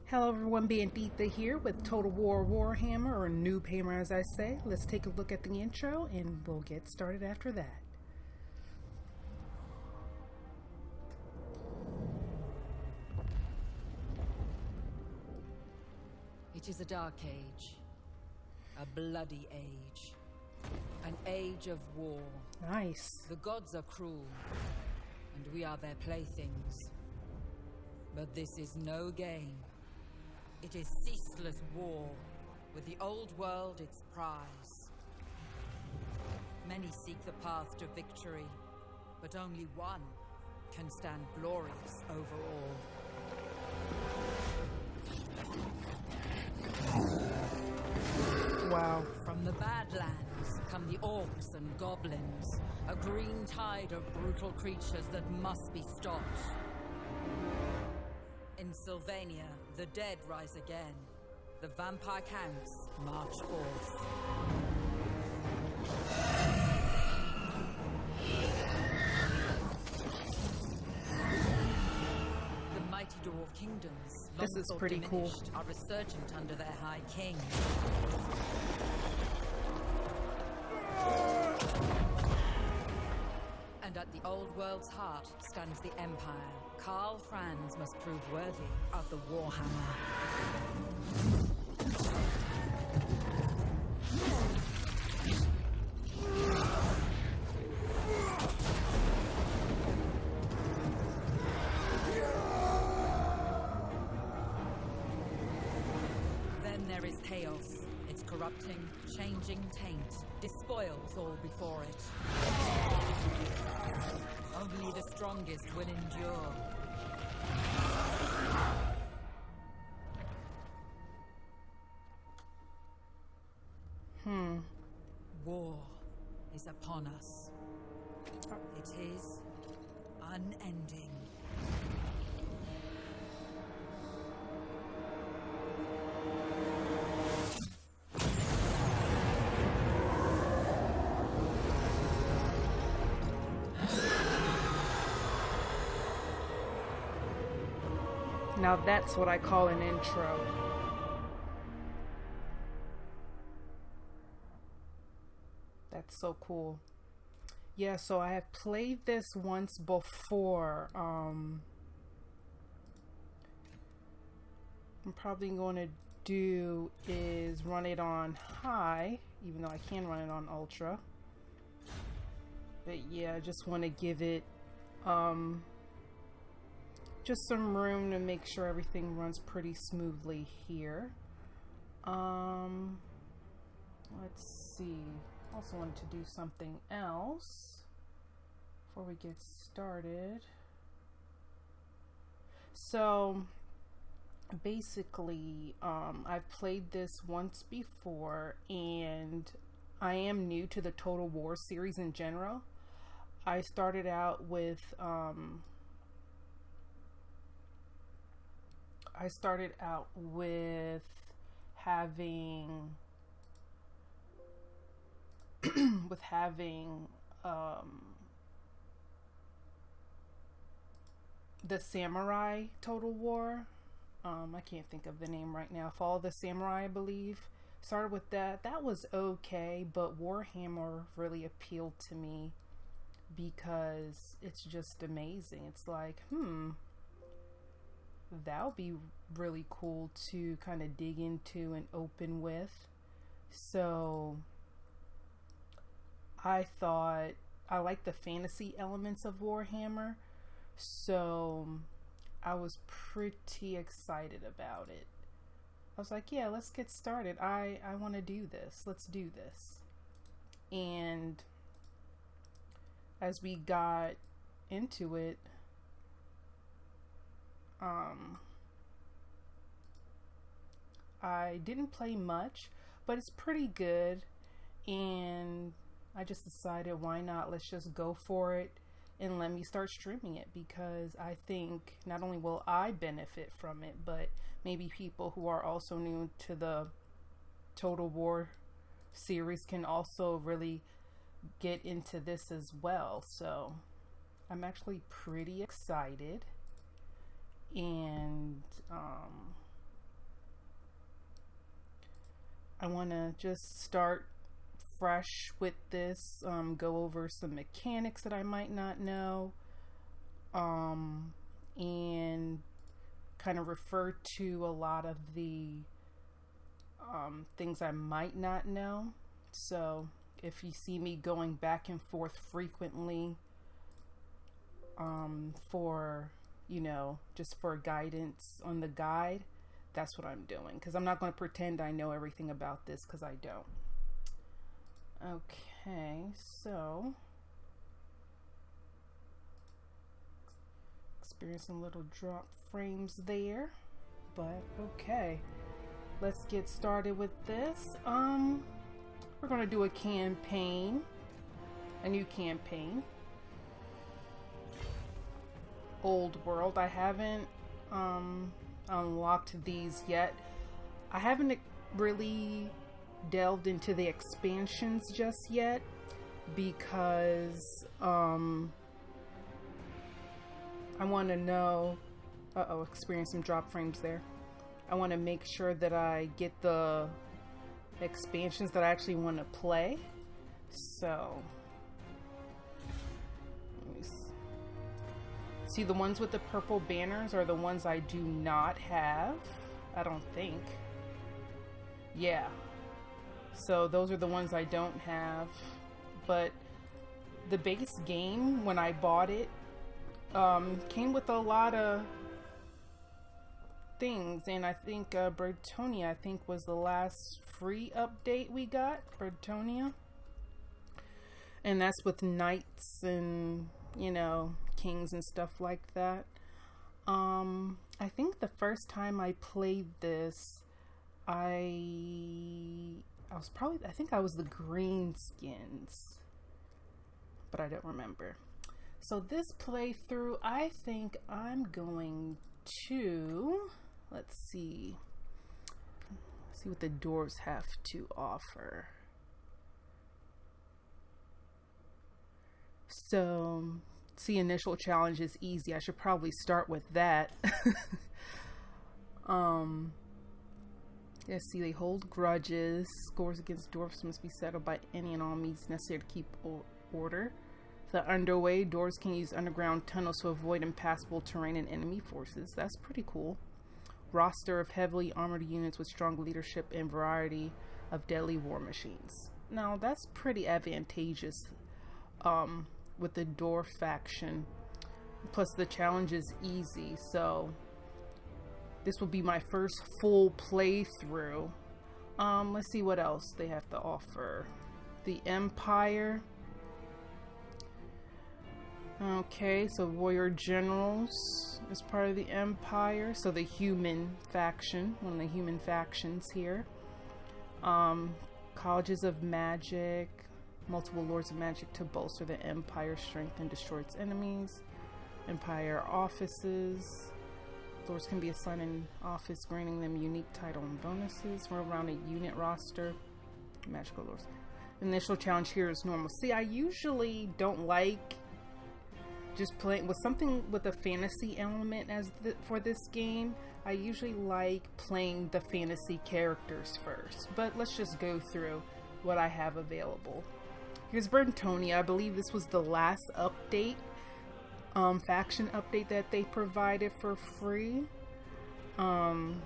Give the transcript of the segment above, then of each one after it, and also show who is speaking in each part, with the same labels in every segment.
Speaker 1: Hello everyone, Banditha here with Total War Warhammer, or Noobhammer as I say. Let's take a look at the intro and we'll get started after that.
Speaker 2: It is a dark age. A bloody age. An age of war.
Speaker 1: Nice.
Speaker 2: The gods are cruel, and we are their playthings. But this is no game. It is ceaseless war, with the old world its prize. Many seek the path to victory, but only one can stand glorious over all.
Speaker 1: Wow.
Speaker 2: From the Badlands come the orcs and goblins, a green tide of brutal creatures that must be stopped. In Sylvania, the dead rise again. The vampire counts march forth. The mighty dwarf kingdoms, long
Speaker 1: This is
Speaker 2: thought
Speaker 1: pretty cool.
Speaker 2: diminished, are resurgent under their high king. And at the old world's heart stands the Empire. Karl Franz must prove worthy of the Warhammer. Then there is chaos. Its corrupting, changing taint despoils all before it. Only the strongest will endure. War is upon us. It is unending.
Speaker 1: Now that's what I call an intro. That's so cool. Yeah, so I have played this once before. I'm probably going to do is run it on high, even though I can run it on ultra. But yeah, I just want to give it just some room to make sure everything runs pretty smoothly here. Let's see. Also wanted to do something else before we get started. So basically, I've played this once before, and I am new to the Total War series in general. I started out with having the Samurai Total War. I can't think of the name right now. Fall of the Samurai, I believe. Started with that. That was okay, but Warhammer really appealed to me because it's just amazing. It's like, that would be really cool to kind of dig into and open with. So I thought I like the fantasy elements of Warhammer, so I was pretty excited about it. I was like, yeah, let's get started. I want to do this. Let's do this. And as we got into it, I didn't play much, but it's pretty good, and I just decided, why not? Let's just go for it and let me start streaming it, because I think not only will I benefit from it, but maybe people who are also new to the Total War series can also really get into this as well. So I'm actually pretty excited, and I want to just start fresh with this, go over some mechanics that I might not know, and kind of refer to a lot of the things I might not know. So if you see me going back and forth frequently for, you know, just for guidance on the guide, that's what I'm doing, because I'm not going to pretend I know everything about this, because I don't. Okay, so experiencing little drop frames there, but okay, let's get started with this. We're going to do a campaign, a new campaign. Old world. I haven't unlocked these yet. I haven't really delved into the expansions just yet, because I want to know, experience some drop frames there. I want to make sure that I get the expansions that I actually want to play. So let me see, the ones with the purple banners are the ones I do not have, I don't think. Yeah, so those are the ones I don't have. But the base game, when I bought it, came with a lot of things, and I think Bretonnia, I think, was the last free update we got. Bretonnia, and that's with knights and, you know, kings and stuff like that. I think the first time I played this, I think I was the greenskins, but I don't remember. So this playthrough, I think I'm going to, let's see what the dwarves have to offer. So, see, initial challenge is easy. I should probably start with that. Let's see, they hold grudges. Scores against dwarves must be settled by any and all means necessary to keep order. The underway, dwarves can use underground tunnels to avoid impassable terrain and enemy forces. That's pretty cool. Roster of heavily armored units with strong leadership and variety of deadly war machines. Now, that's pretty advantageous with the dwarf faction. Plus, the challenge is easy, so this will be my first full playthrough. Let's see what else they have to offer. The Empire. Okay, so warrior generals is part of the Empire. So the human faction, one of the human factions here. Colleges of magic, multiple lords of magic to bolster the Empire's strength and destroy its enemies. Empire offices. Lords can be assigned an office, granting them unique title and bonuses. We're around a unit roster. Magical lords. The initial challenge here is normal. See, I usually don't like just playing with something with a fantasy element for this game. I usually like playing the fantasy characters first, but let's just go through what I have available. Here's Bretonnia. I believe this was the last update, faction update that they provided for free. And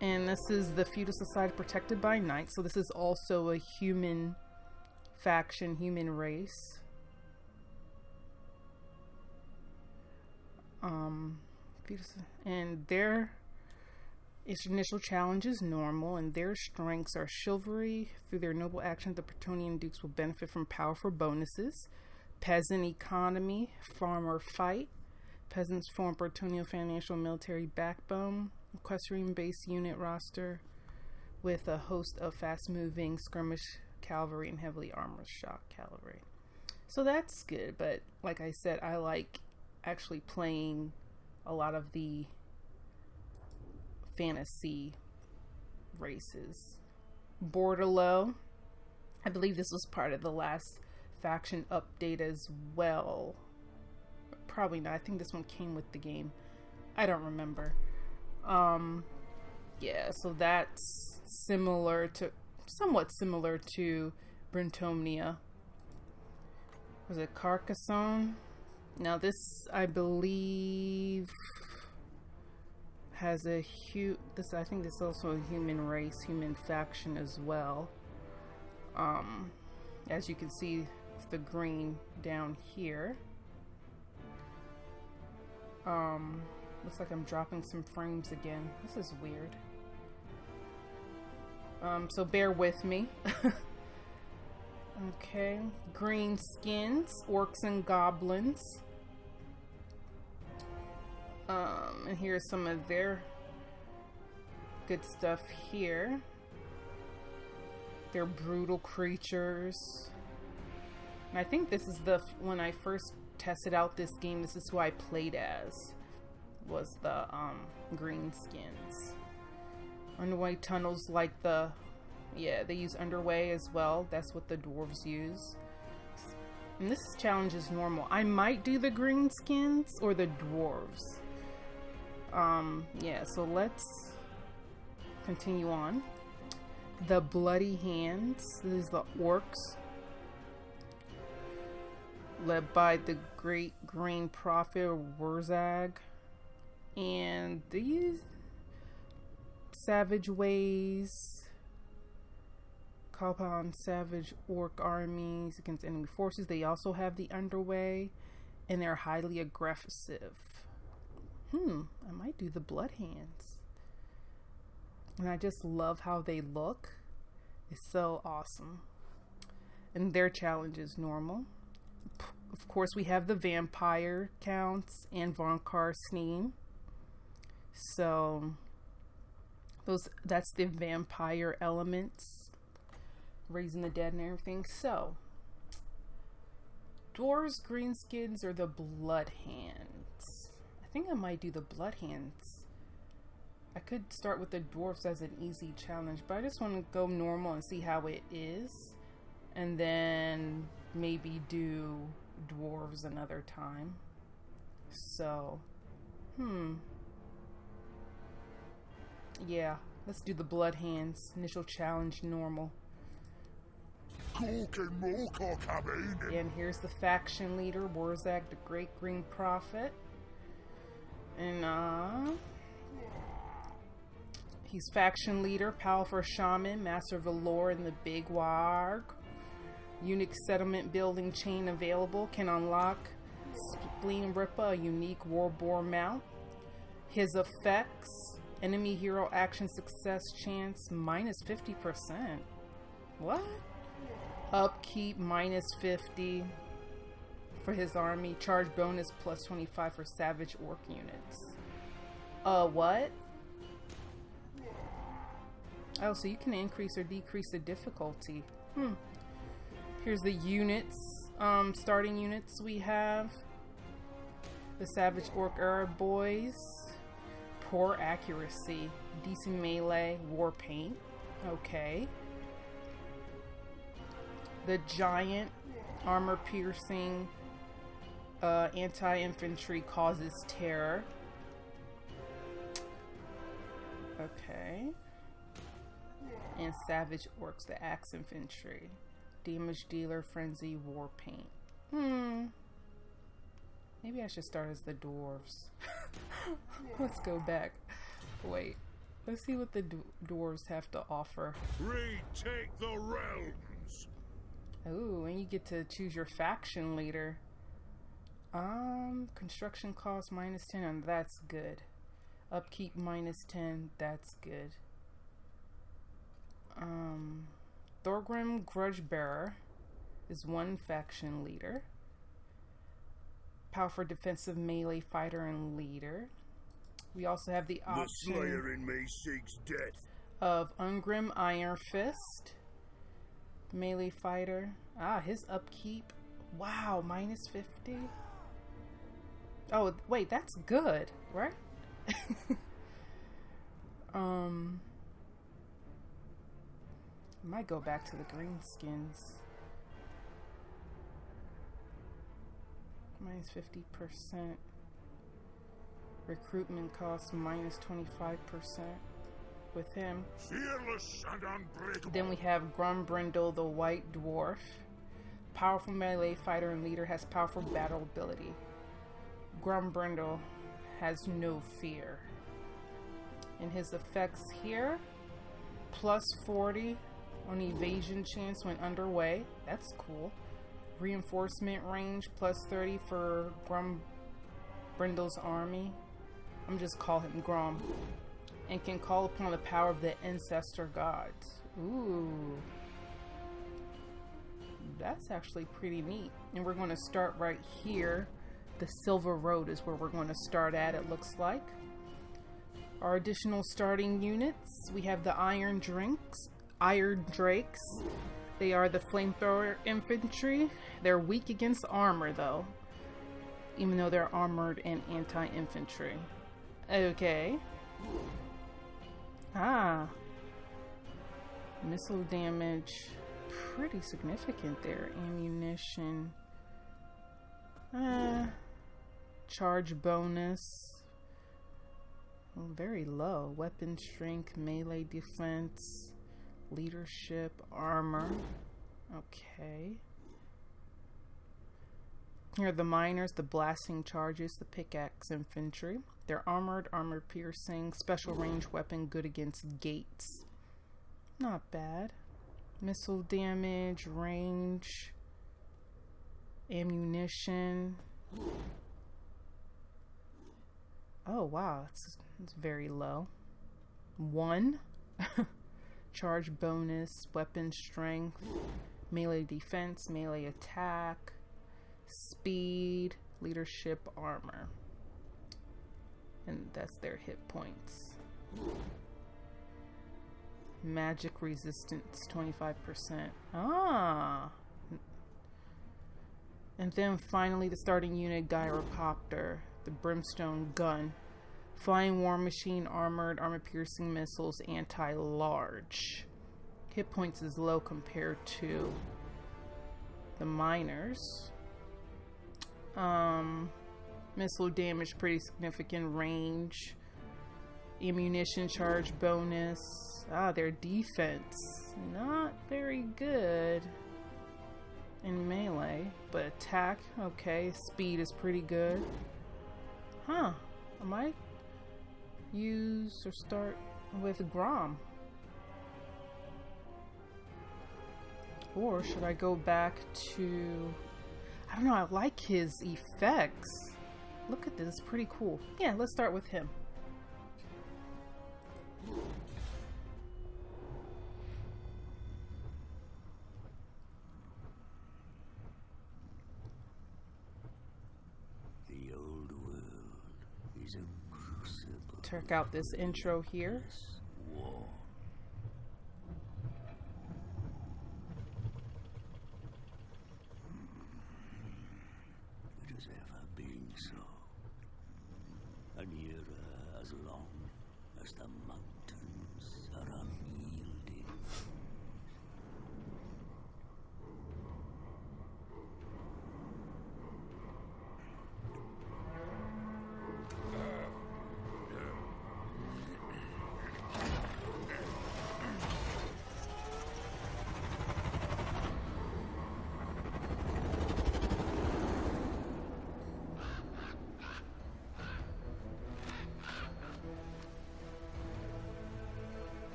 Speaker 1: this is the feudal society protected by knights, so this is also a human faction, human race. And their initial challenge is normal, and their strengths are chivalry. Through their noble actions, the Bretonnian dukes will benefit from powerful bonuses. Peasant economy, farmer fight. Peasants form Bretonnian financial military backbone. Equestrian base unit roster with a host of fast-moving skirmish cavalry and heavily armored shock cavalry. So that's good, but like I said, I like actually playing a lot of the fantasy races. Bordello, I believe this was part of the last faction update as well. Probably not. I think this one came with the game. I don't remember. Yeah, so that's somewhat similar to Brintomnia. Was it Carcassonne? Now this, I believe, has a I think this is also a human race, human faction as well. As you can see, the green down here. Looks like I'm dropping some frames again. This is weird. So bear with me. Okay, green skins, orcs and goblins. And here's some of their good stuff here. They're brutal creatures. And I think this is when I first tested out this game, this is who I played as, was the green skins. Underway tunnels like they use underway as well. That's what the dwarves use. And this challenge is normal. I might do the green skins or the dwarves. Yeah, so let's continue on. The Bloody Hands. This is the orcs, led by the Great Green Prophet Wurzag. And these savage ways call upon savage orc armies against enemy forces. They also have the underway, and they're highly aggressive. I might do the Blood Hands. And I just love how they look. It's so awesome. And their challenge is normal. Of course, we have the Vampire Counts and Von Karsneen. So that's the vampire elements, raising the dead and everything. So dwarves, greenskins, or the Blood Hands. I think I might do the Blood Hands. I could start with the dwarves as an easy challenge, but I just want to go normal and see how it is, and then maybe do dwarves another time. So yeah, let's do the Blood Hands. Initial challenge normal. And here's the faction leader, Wurzag, the Great Green Prophet. And he's faction leader, powerful shaman, master of the lore in the Big Warg. Unique settlement building chain available. Can unlock Spleen Ripper, a unique warboar mount. His effects: enemy hero action success chance minus 50%. What? Upkeep minus 50 for his army. Charge bonus plus 25 for savage orc units. What? Oh, so you can increase or decrease the difficulty. Here's the units. Starting units we have. The Savage Orc Arab Boys. Poor accuracy. Decent melee. War paint. Okay. The Giant. Armor piercing. Anti-infantry causes terror. Okay. And Savage Orcs, the Axe Infantry. Damage dealer, frenzy, war paint. Maybe I should start as the dwarves. Let's go back. Wait. Let's see what the dwarves have to offer.
Speaker 3: Retake the realms.
Speaker 1: Ooh, and you get to choose your faction leader. Construction cost minus 10, and that's good. Upkeep minus 10, that's good. Thorgrim Grudgebearer is one faction leader. Powerful defensive melee fighter and leader. We also have the option
Speaker 3: the Slayer in me seeks death
Speaker 1: of Ungrim Iron Fist, melee fighter. His upkeep. Wow, minus 50. Oh wait, that's good, right? Might go back to the green skins. Minus 50%. Recruitment costs minus 25%. with him.
Speaker 3: Fearless and unbreakable.
Speaker 1: Then we have Grombrindal The White Dwarf. Powerful melee fighter and leader, has powerful battle ability. Grombrindal has no fear. And his effects here, plus 40 on evasion chance when underway. That's cool. Reinforcement range, plus 30 for Grombrindal's army. I'm just call him Grom. And can call upon the power of the ancestor gods. Ooh. That's actually pretty neat. And we're going to start right here. The Silver Road is where we're going to start at, it looks like. Our additional starting units, we have the Iron Drakes. They are the flamethrower infantry. They're weak against armor though, even though they're armored and anti-infantry. Okay. Missile damage, pretty significant there. Ammunition. Charge bonus. Very low. Weapon strength, melee defense, leadership, armor. Okay. Here are the miners, the blasting charges, the pickaxe infantry. They're armored, armor piercing, special range weapon, good against gates. Not bad. Missile damage, range, ammunition. Oh wow, it's very low. 1. Charge bonus, weapon strength, melee defense, melee attack, speed, leadership, armor. And that's their hit points. Magic resistance 25%. And then finally the starting unit, Gyrocopter, the Brimstone gun. Flying war machine, armored, armor piercing missiles, anti-large. Hit points is low compared to the miners. Missile damage pretty significant, range. Ammunition charge bonus. Their defense not very good in melee, but attack okay. Speed is pretty good. I might use or start with Grom, or should I go back to, I don't know, I like his effects. Look at this, it's pretty cool. Yeah, let's start with him. Check out this intro here.
Speaker 4: It has ever been so. An era as long as the mountains are unyielding.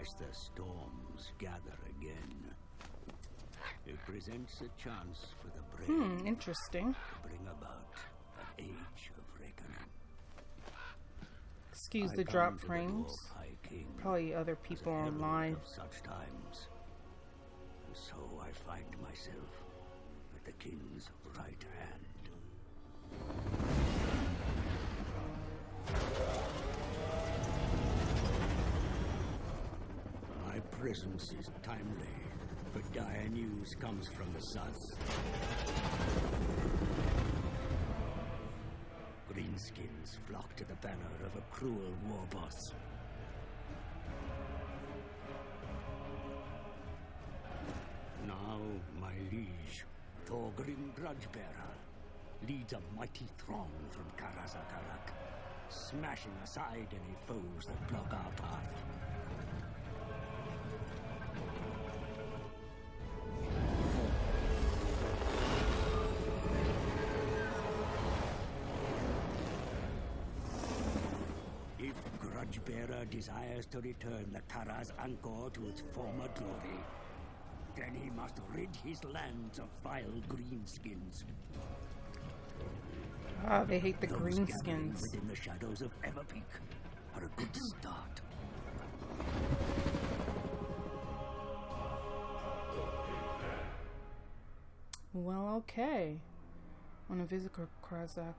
Speaker 4: As the storms gather again, it presents a chance for the brave
Speaker 1: Interesting.
Speaker 4: to bring about an age of reckoning.
Speaker 1: Excuse
Speaker 4: I
Speaker 1: the drop
Speaker 4: come to the
Speaker 1: frames.
Speaker 4: Dwarf High King
Speaker 1: Probably other
Speaker 4: as a
Speaker 1: people
Speaker 4: herald
Speaker 1: online.
Speaker 4: of such times, and so I find myself at the king's right hand. My presence is timely, but dire news comes from the south. Greenskins flock to the banner of a cruel war boss. Now, my liege, Thorgrim Grudgebearer, leads a mighty throng from Karazakarak, smashing aside any foes that block our path. If Grudgebearer desires to return the Karaz Angkor to its former glory, then he must rid his lands of vile greenskins.
Speaker 1: Ah, they hate the
Speaker 4: Those
Speaker 1: greenskins.
Speaker 4: gathering within the shadows of Everpeak are a good start.
Speaker 1: Well, okay. When a visitor Krazak,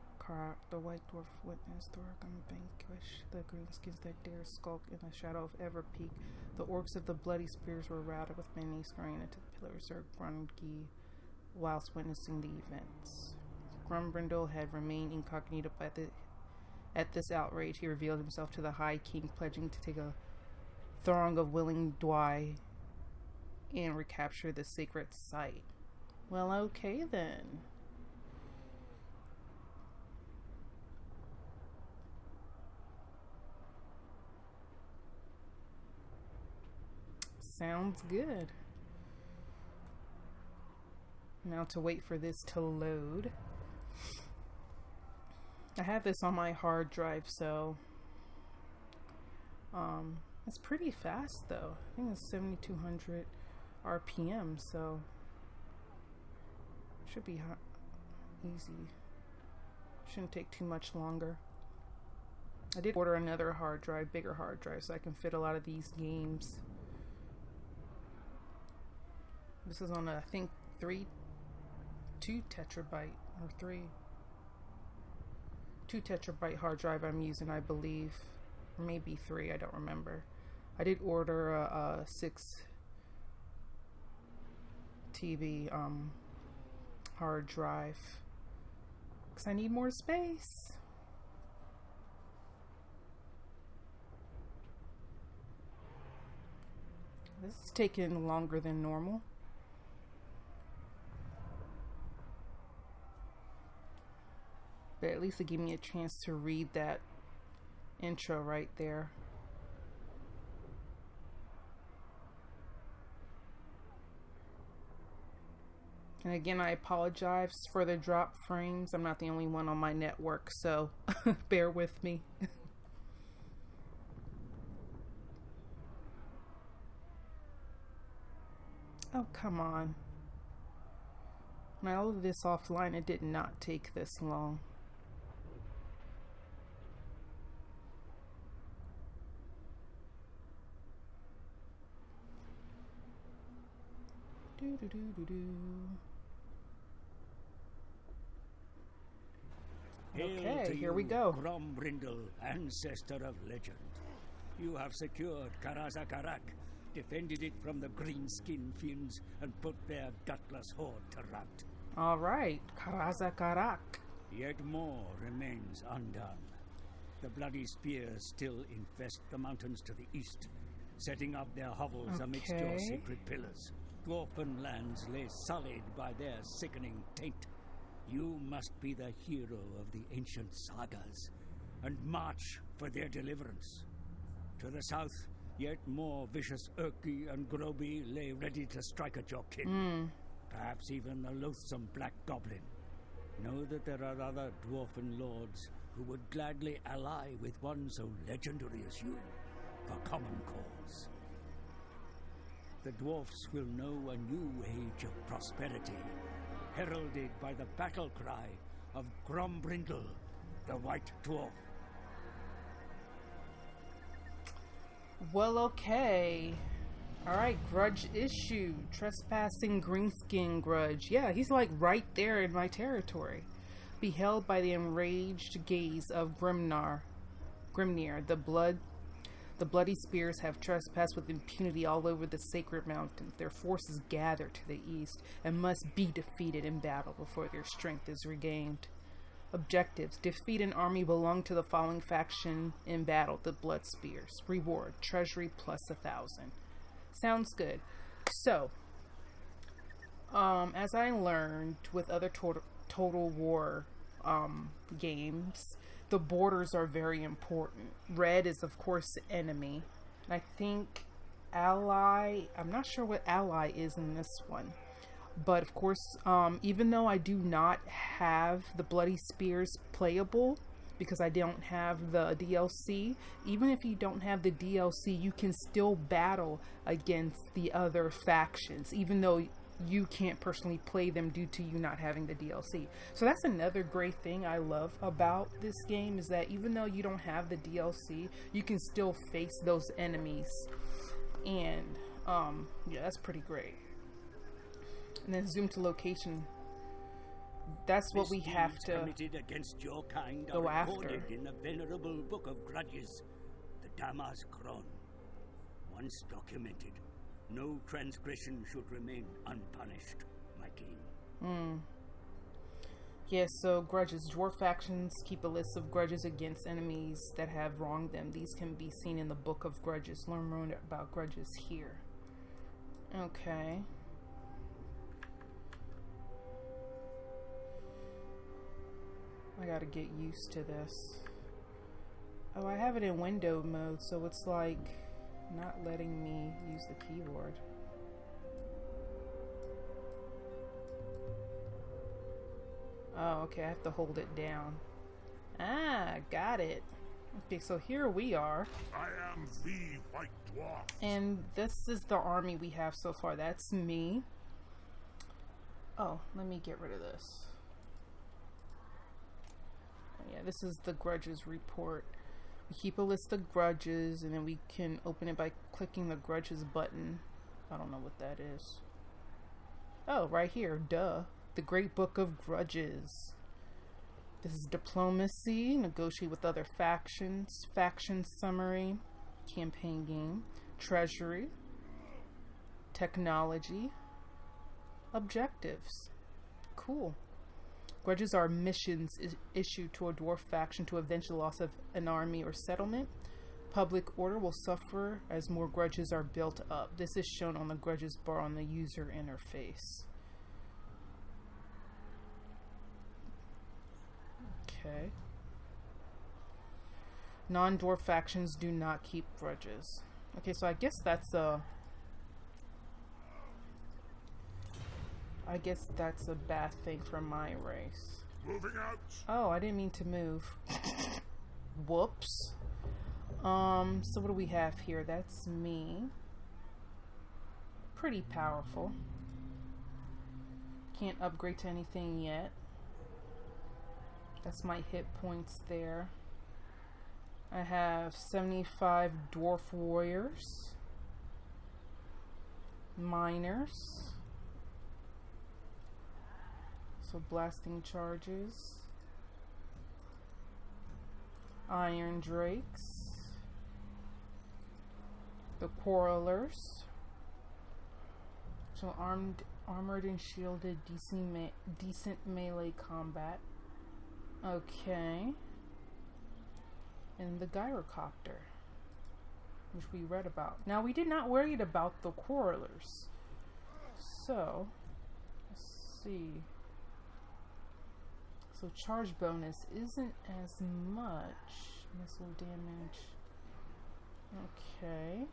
Speaker 1: the White Dwarf witnessed Thorgan vanquish the greenskins that dare skulk in the shadow of Everpeak, the orcs of the Bloody Spears were routed with many scurrying into the pillars of Grungi whilst witnessing the events. Grombrindal had remained incognito at this outrage. He revealed himself to the High King, pledging to take a throng of willing Dwai and recapture the sacred site. Well, okay then. Sounds good. Now to wait for this to load. I have this on my hard drive, so it's pretty fast though. I think it's 7,200 RPM, so should be easy. Shouldn't take too much longer. I did order another hard drive, bigger hard drive, so I can fit a lot of these games. This is on a, I think, 2 tetrabyte or 2 tetrabyte hard drive I'm using, I believe, or maybe 3. I don't remember. I did order a 6 TB hard drive because I need more space. This is taking longer than normal. But at least it gave me a chance to read that intro right there. And again, I apologize for the drop frames. I'm not the only one on my network, so bear with me. Oh, come on. When I loaded this offline, it did not take this long. Okay, here we go.
Speaker 4: Grombrindal, ancestor of legend. You have secured Karazakarak, defended it from the greenskin fiends, and put their gutless horde to rout.
Speaker 1: All right, Karazakarak.
Speaker 4: Yet more remains undone. The bloody spears still infest the mountains to the east, setting up their hovels amidst your sacred pillars. Dwarfen lands lay sullied by their sickening taint. You must be the hero of the ancient sagas, and march for their deliverance. To the south, yet more vicious Urki and Groby lay ready to strike at your kin. Perhaps even the loathsome Black Goblin. Know that there are other dwarfen lords who would gladly ally with one so legendary as you for common cause. The dwarfs will know a new age of prosperity, heralded by the battle cry of Grombrindal the White Dwarf.
Speaker 1: Well, okay. Alright, grudge issued. Trespassing greenskin grudge. Yeah, he's like right there in my territory. Beheld by the enraged gaze of Grimnir, the bloody spears have trespassed with impunity all over the sacred mountains. Their forces gather to the east and must be defeated in battle before their strength is regained. Objectives: defeat an army belonging to the following faction in battle, the Blood Spears. Reward: treasury plus 1,000. Sounds good. So, as I learned with other Total War games, the borders are very important. Red is, of course, enemy. And I think ally, I'm not sure what ally is in this one. But, of course, even though I do not have the Bloody Spears playable, because I don't have the DLC, even if you don't have the DLC, you can still battle against the other factions, even though you can't personally play them due to you not having the DLC. So that's another great thing I love about this game, is that even though you don't have the DLC, you can still face those enemies. And yeah, that's pretty great. And then zoom to location. That's what we have to
Speaker 4: against your kind
Speaker 1: go
Speaker 4: are
Speaker 1: after.
Speaker 4: recorded in the venerable book of grudges, the Damas Kron. Once documented, no transgression should remain unpunished, my king.
Speaker 1: Yeah, so grudges. Dwarf factions keep a list of grudges against enemies that have wronged them. These can be seen in the Book of Grudges. Learn more about grudges here. Okay. I gotta get used to this. Oh, I have it in window mode, so it's like not letting me use the keyboard. Oh, okay, I have to hold it down. Ah, got it. Okay, so here we are.
Speaker 3: I am the White Dwarf.
Speaker 1: And this is the army we have so far. That's me. Oh, let me get rid of this. Yeah, this is the grudges report. We keep a list of grudges, and then we can open it by clicking the grudges button. I don't know what that is. Oh, right here, duh. The Great Book of Grudges. This is diplomacy, negotiate with other factions, faction summary, campaign game, treasury, technology, objectives. Cool. Grudges are missions issued to a dwarf faction to avenge the loss of an army or settlement. Public order will suffer as more grudges are built up. This is shown on the grudges bar on the user interface. Okay. Non-dwarf factions do not keep grudges. Okay, so I guess that's a bad thing for my race.
Speaker 3: Moving out.
Speaker 1: Oh, I didn't mean to move. Whoops. So what do we have here? That's me. Pretty powerful. Can't upgrade to anything yet. That's my hit points there. I have 75 dwarf warriors. Miners. So blasting charges. Iron drakes. The quarrelers. So armored and shielded, decent melee combat. Okay. And the gyrocopter, which we read about. Now, we did not worry about the quarrelers. So, let's see. So charge bonus isn't as much. Missile damage. Okay.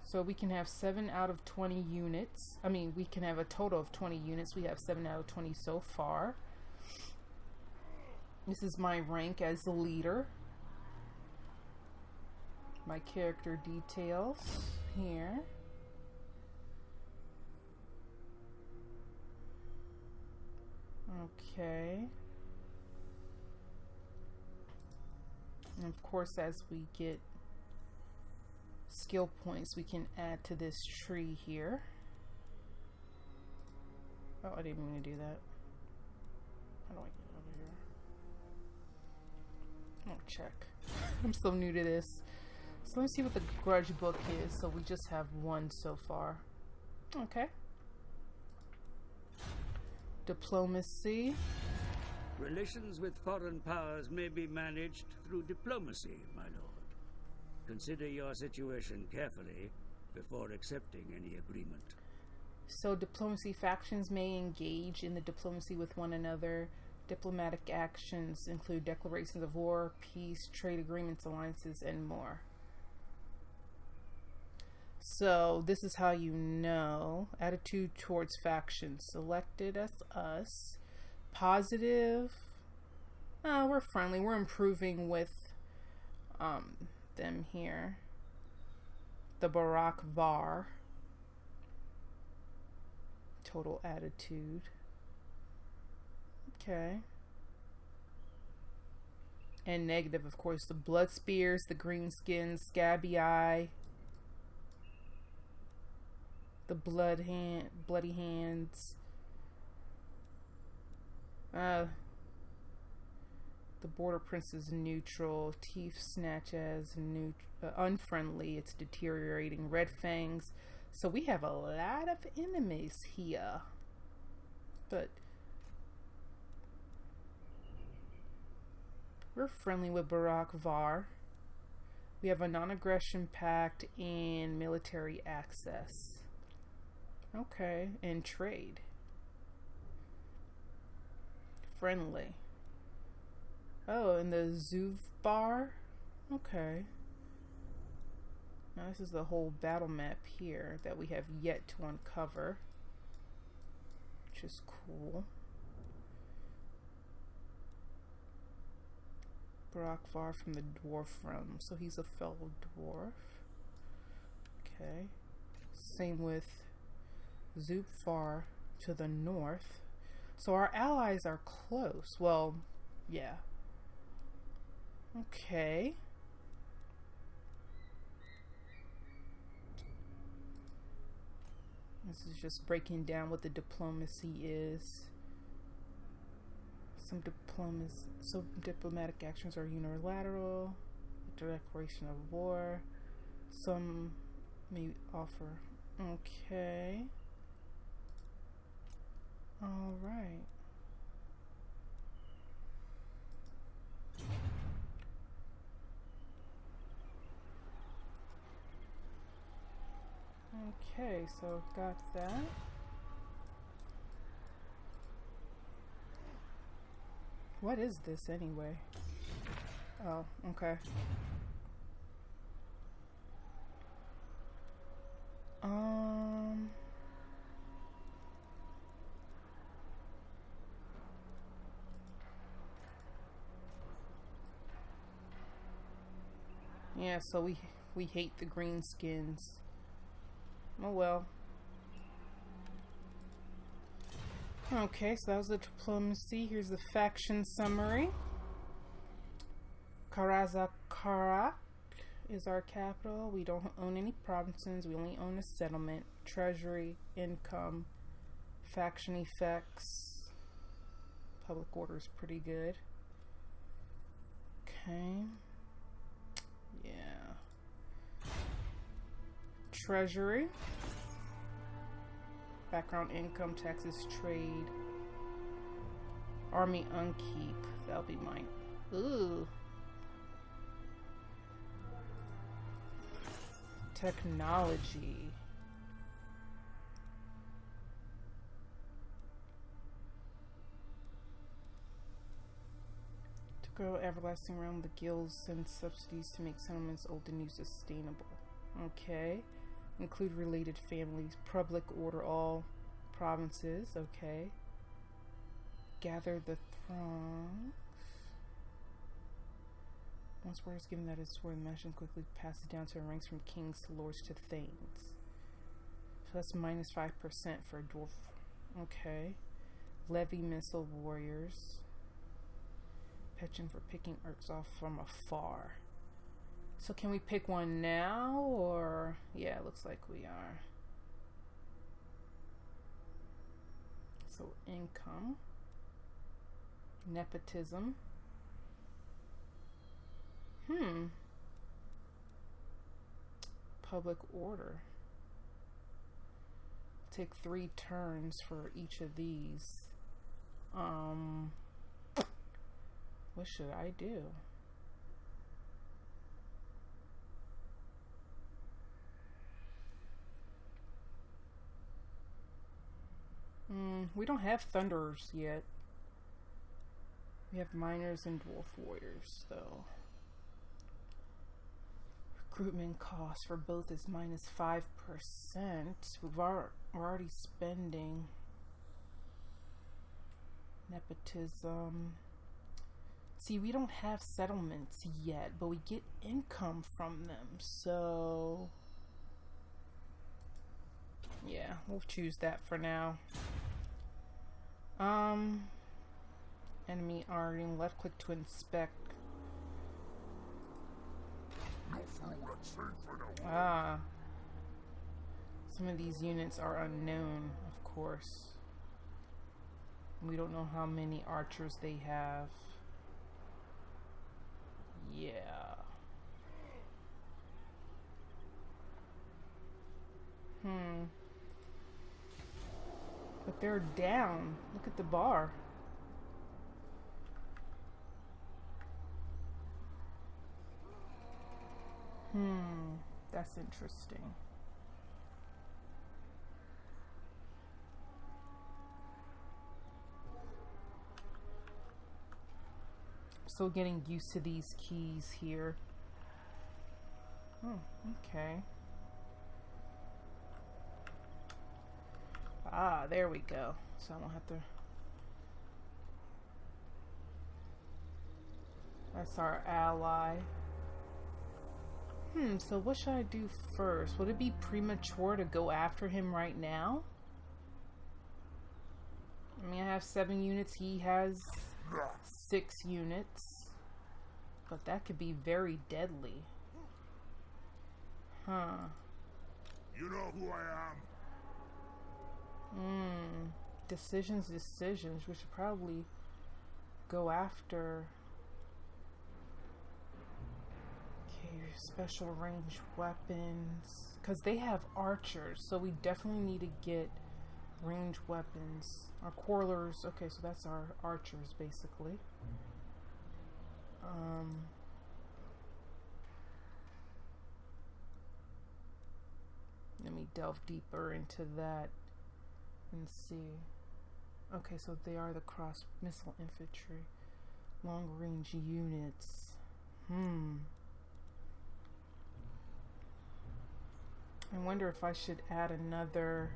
Speaker 1: So we can have 7 out of 20 units. I mean, we can have a total of 20 units. We have 7 out of 20 so far. This is my rank as the leader. My character details here. Okay. And of course, as we get skill points, we can add to this tree here. Oh, I didn't mean to do that. How do I get over here? Oh, check. I'm so new to this. So let me see what the grudge book is. So we just have 1 so far. Okay. Diplomacy.
Speaker 4: Relations with foreign powers may be managed through diplomacy, my lord. Consider your situation carefully before accepting any agreement.
Speaker 1: So diplomacy factions may engage in the diplomacy with one another. Diplomatic actions include declarations of war, peace, trade agreements, alliances, and more. So this is how you know. Attitude towards factions. Selected as us. Positive. We're friendly. We're improving with them here. The Barak Var. Total attitude. Okay. And negative, of course, the blood spears, the greenskins, scabby eye, the bloody hands, the border prince is neutral, teeth snatch as unfriendly, it's deteriorating, red fangs. So we have a lot of enemies here, but we're friendly with Barak Var. We have a non-aggression pact and military access. Okay, and trade. Friendly. Oh, and the Zuvbar? Okay. Now this is the whole battle map here that we have yet to uncover, which is cool. Barak Var from the dwarf realm, so he's a fellow dwarf. Okay. Same with Zupfar to the north. So our allies are close. Well, yeah. Okay. This is just breaking down what the diplomacy is. Some diplomatic actions are unilateral, a declaration of war. Some may offer. Okay. All right. Okay, so got that. What is this anyway? Oh, okay. Yeah, so we hate the greenskins. Oh well. Okay, so that was the diplomacy. Here's the faction summary. Karazakarak is our capital. We don't own any provinces. We only own a settlement. Treasury, income, faction effects. Public order is pretty good. Okay. Yeah. Treasury. Background, income, taxes, trade. Army unkeep. That'll be mine. Ooh. Technology. To grow everlasting realm, the guilds send subsidies to make settlements old and new sustainable. Okay. Include related families. Public order all provinces. Okay. Gather the throngs. Once word is given that it's where the mansion quickly passes down to ranks from kings to lords to thanes. So that's minus 5% for a dwarf. Okay. Levy missile warriors. Penchant for picking orcs off from afar. So can we pick one now, or yeah, it looks like we are. So income, nepotism. Public order. Take 3 turns for each of these. What should I do? We don't have thunderers yet. We have miners and dwarf warriors, though. Recruitment cost for both is minus 5%. We're already spending. Nepotism. See, we don't have settlements yet, but we get income from them, so yeah, we'll choose that for now. Enemy arting, left click to inspect. Ah. Some of these units are unknown, of course. We don't know how many archers they have. Yeah. But they're down. Look at the bar. That's interesting. Still getting used to these keys here. Oh, okay. Ah, there we go. So I don't have to... That's our ally. So what should I do first? Would it be premature to go after him right now? I mean, I have 7 units. He has 6 units. But that could be very deadly. Huh.
Speaker 3: You know who I am.
Speaker 1: Decisions. We should probably go after... Special range weapons, because they have archers, so we definitely need to get range weapons. Our quarrelers, okay, so that's our archers basically. Let me delve deeper into that and see. Okay, so they are the cross missile infantry, long range units. I wonder if I should add another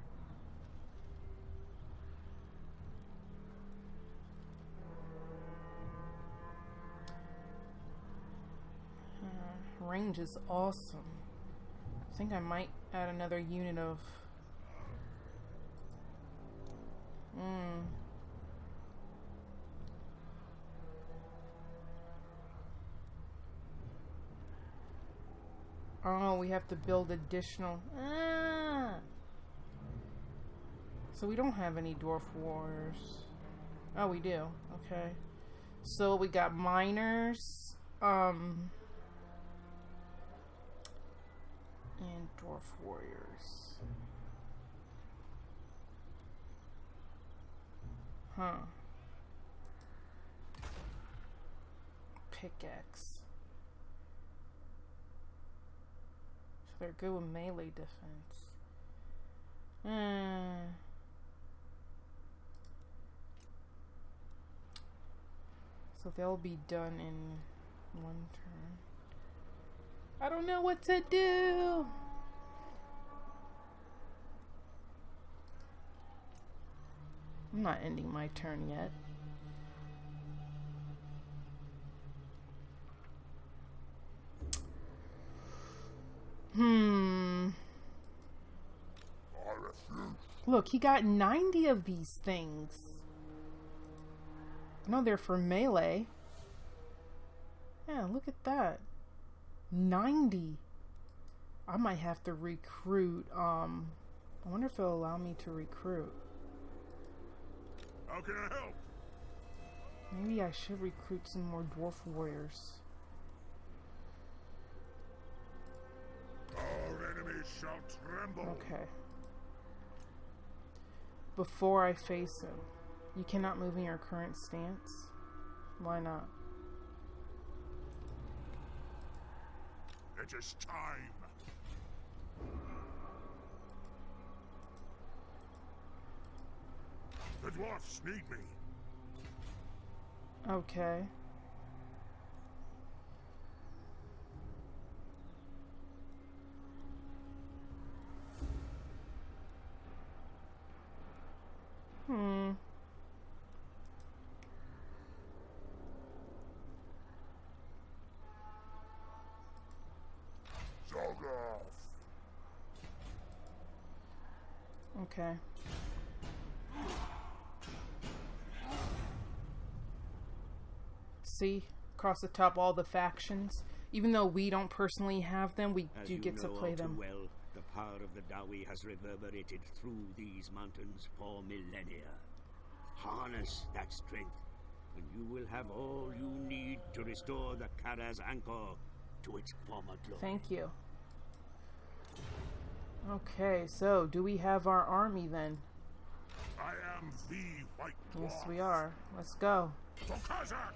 Speaker 1: range is awesome. I think I might add another unit of Oh, we have to build additional... So we don't have any dwarf warriors. Oh, we do. Okay. So we got miners. And dwarf warriors. Huh. Pickaxe. They're good with melee defense. So they'll be done in 1 turn. I don't know what to do. I'm not ending my turn yet. Look, he got 90 of these things. No, they're for melee. Yeah, look at that. 90. I might have to recruit. I wonder if it'll allow me to recruit.
Speaker 3: How can I help?
Speaker 1: Maybe I should recruit some more dwarf warriors.
Speaker 3: Our enemies shall tremble.
Speaker 1: Okay. Before I face him. You cannot move in your current stance. Why not?
Speaker 3: It is time. The dwarfs need me.
Speaker 1: Okay.
Speaker 3: Zoggoth.
Speaker 1: Okay. See, across the top, all the factions. Even though we don't personally have them, we
Speaker 5: As
Speaker 1: do get to play them.
Speaker 5: Well, the power of the Dawi has reverberated through these mountains for millennia. Harness that strength, and you will have all you need to restore the Kara's anchor to its former glory.
Speaker 1: Thank you. Okay, so do we have our army then?
Speaker 3: I am the White Dwarf.
Speaker 1: Yes, we are. Let's go.
Speaker 3: For Kazakh!